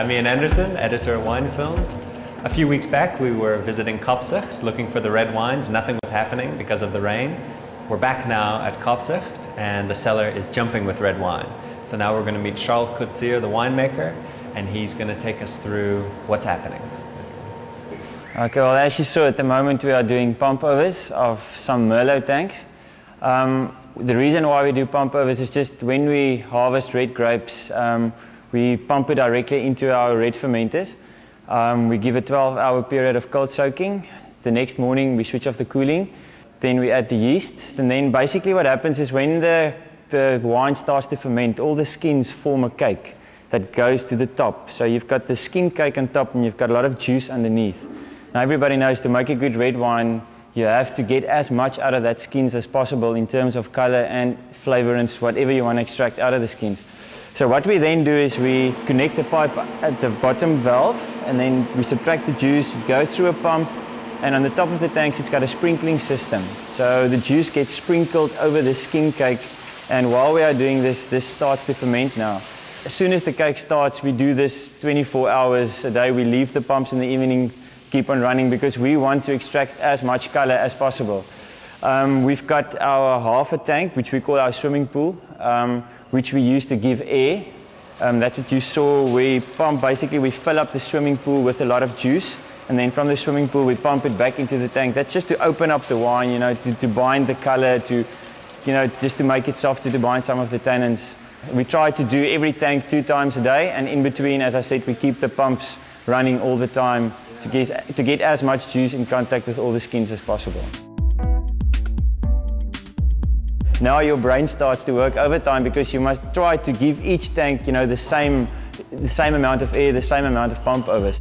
I'm Ian Anderson, editor of Wine Films. A few weeks back we were visiting Kaapstad looking for the red wines. Nothing was happening because of the rain. We're back now at Kaapstad and the cellar is jumping with red wine. So now we're going to meet Charles Coetzee, the winemaker, and he's going to take us through what's happening. Okay, well, as you saw, at the moment we are doing pump overs of some Merlot tanks. The reason why we do pump overs is just when we harvest red grapes, we pump it directly into our red fermenters. We give a 12-hour period of cold soaking. The next morning we switch off the cooling. Then we add the yeast. And then basically what happens is when the wine starts to ferment, all the skins form a cake that goes to the top. So you've got the skin cake on top and you've got a lot of juice underneath. Now everybody knows to make a good red wine, you have to get as much out of that skins as possible in terms of color and flavorants, whatever you want to extract out of the skins. So what we then do is we connect the pipe at the bottom valve and then we subtract the juice, it goes through a pump, and on the top of the tanks it's got a sprinkling system. So the juice gets sprinkled over the skin cake, and while we are doing this, this starts to ferment now. As soon as the cake starts, we do this 24 hours a day. We leave the pumps in the evening, keep on running, because we want to extract as much color as possible. We've got our half a tank, which we call our swimming pool, which we use to give air. That's what you saw. We pump, basically we fill up the swimming pool with a lot of juice, and then from the swimming pool we pump it back into the tank. That's just to open up the wine, you know, to bind the color, to, you know, just to make it softer, to bind some of the tannins. We try to do every tank 2 times a day, and in between, as I said, we keep the pumps running all the time to get as much juice in contact with all the skins as possible. Now your brain starts to work overtime because you must try to give each tank, you know, the same amount of air, the same amount of pump overs.